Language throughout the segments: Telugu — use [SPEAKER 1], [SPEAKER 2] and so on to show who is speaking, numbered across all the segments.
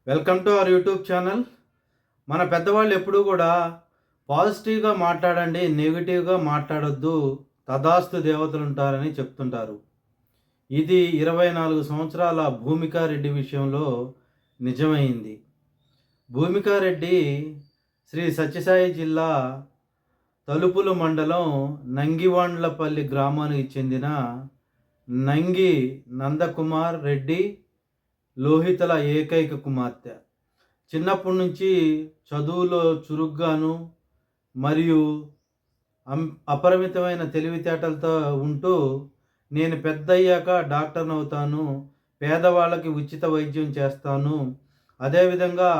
[SPEAKER 1] Welcome to our YouTube channel. మన పెద్దవాళ్ళు ఎప్పుడూ కూడా పాజిటివ్గా మాట్లాడండి, నెగిటివ్గా మాట్లాడొద్దు, తదాస్తు దేవతలు ఉంటారని చెప్తుంటారు. ఇది 24 సంవత్సరాల భూమికారెడ్డి విషయంలో నిజమైంది. భూమికారెడ్డి శ్రీ సత్యసాయి జిల్లా తలుపులు మండలం నంగివాండ్లపల్లి గ్రామానికి చెందిన నంగి నందకుమార్ రెడ్డి లోహితల ఏకైక కుమార్తె. చిన్నప్పటి నుంచి చదువులో చురుగ్గాను మరియు అపరిమితమైన తెలివితేటలతో ఉంటూ నేను పెద్దయ్యాక డాక్టర్ని అవుతాను, పేదవాళ్ళకి ఉచిత వైద్యం చేస్తాను, అదేవిధంగా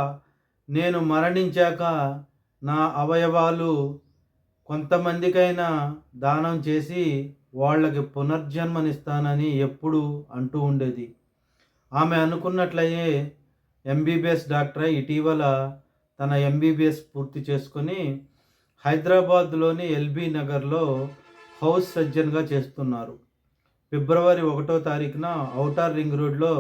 [SPEAKER 1] నేను మరణించాక నా అవయవాలు కొంతమందికైనా దానం చేసి వాళ్ళకి పునర్జన్మనిస్తానని ఎప్పుడు అంటూ ఉండేది. ఆమె అనుకున్నట్లయే ఎంబీబీఎస్ డాక్టర్ అయి ఇటీవల తన ఎంబీబీఎస్ పూర్తి చేసుకొని హైదరాబాద్లోని ఎల్బీ నగర్లో హౌస్ సర్జన్గా చేస్తున్నారు. ఫిబ్రవరి 1వ తారీఖున ఔటర్ రింగ్ రోడ్లో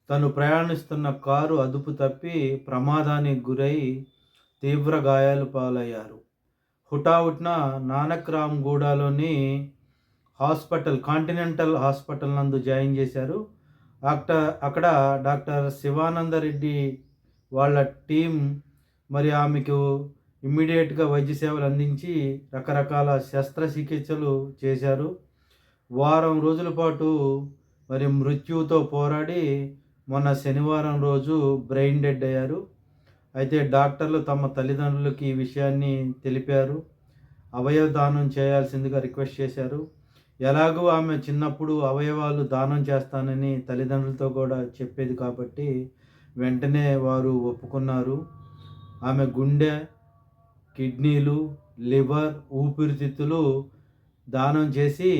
[SPEAKER 1] తను ప్రయాణిస్తున్న కారు అదుపు తప్పి ప్రమాదానికి గురై తీవ్ర గాయాలు పాలయ్యారు. హుటాహుటిన నానక్రామ్గూడలోని కాంటినెంటల్ హాస్పిటల్ నందు జాయిన్ చేశారు. అక్కడ డాక్టర్ శివానందరెడ్డి వాళ్ళ టీం మరి ఆమెకు ఇమ్మీడియట్గా వైద్య సేవలు అందించి రకరకాల శస్త్రచికిత్సలు చేశారు. వారం రోజుల పాటు మరి మృత్యువుతో పోరాడి మొన్న శనివారం రోజు బ్రెయిన్ డెడ్ అయ్యారు. అయితే డాక్టర్లు తమ తల్లిదండ్రులకి ఈ విషయాన్ని తెలిపారు. అవయవ దానం చేయాల్సిందిగా రిక్వెస్ట్ చేశారు. ఎలాగూ ఆమె చిన్నప్పుడు అవయవాలు దానం చేస్తానని తల్లిదండ్రులతో కూడా చెప్పేది కాబట్టి వెంటనే వారు ఒప్పుకున్నారు. ఆమె గుండె, కిడ్నీలు, లివర్, ఊపిరితిత్తులు దానం చేసి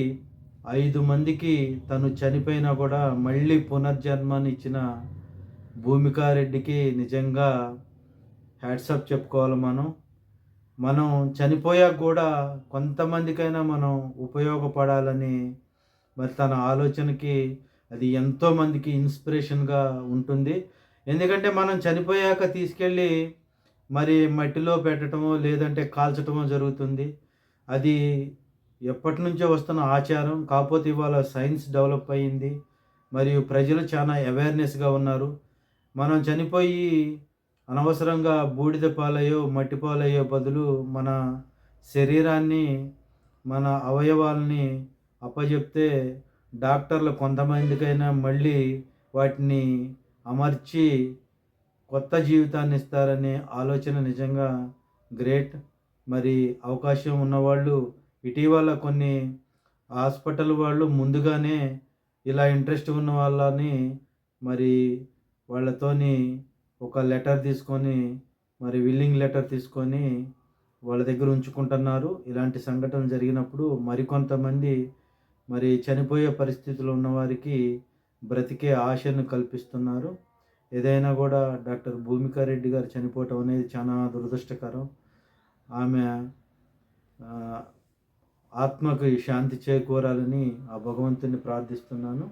[SPEAKER 1] 5 మందికి తను చనిపోయినా కూడా మళ్ళీ పునర్జన్మనిచ్చిన భూమికారెడ్డికి నిజంగా హ్యాట్సప్ చెప్పుకోవాలి. మనం చనిపోయాక కూడా కొంతమందికైనా మనం ఉపయోగపడాలని మరి తన ఆలోచనకి అది ఎంతోమందికి ఇన్స్పిరేషన్గా ఉంటుంది. ఎందుకంటే మనం చనిపోయాక తీసుకెళ్ళి మరి మట్టిలో పెట్టడమో లేదంటే కాల్చటమో జరుగుతుంది. అది ఎప్పటి నుంచో వస్తున్న ఆచారం. కాకపోతే ఇవాళ సైన్స్ డెవలప్ అయ్యింది మరియు ప్రజలు చాలా అవేర్నెస్గా ఉన్నారు. మనం చనిపోయి అనవసరంగా బూడిద పాలయ్యో మట్టి పాలయ్యో బదులు మన శరీరాన్ని, మన అవయవాల్ని అప్పజెప్తే డాక్టర్లు కొంతమందికైనా మళ్ళీ వాటిని అమర్చి కొత్త జీవితాన్ని ఇస్తారనే ఆలోచన నిజంగా గ్రేట్. మరి అవకాశం ఉన్నవాళ్ళు ఇటీవల కొన్ని హాస్పిటల్ వాళ్ళు ముందుగానే ఇలా ఇంట్రెస్ట్ ఉన్న వాళ్ళని మరి వాళ్ళతోని ఒక లెటర్ తీసుకొని మరి విల్లింగ్ లెటర్ తీసుకొని వాళ్ళ దగ్గర ఉంచుకుంటున్నారు. ఇలాంటి సంఘటనలు జరిగినప్పుడు మరికొంతమంది మరి చనిపోయే పరిస్థితుల్లో ఉన్నవారికి బ్రతికే ఆశను కల్పిస్తున్నారు. ఏదైనా కూడా డాక్టర్ భూమికారెడ్డి గారు చనిపోవటం అనేది చాలా దురదృష్టకరం. ఆమె ఆత్మకు శాంతి చేకూరాలని ఆ భగవంతుని ప్రార్థిస్తున్నాను.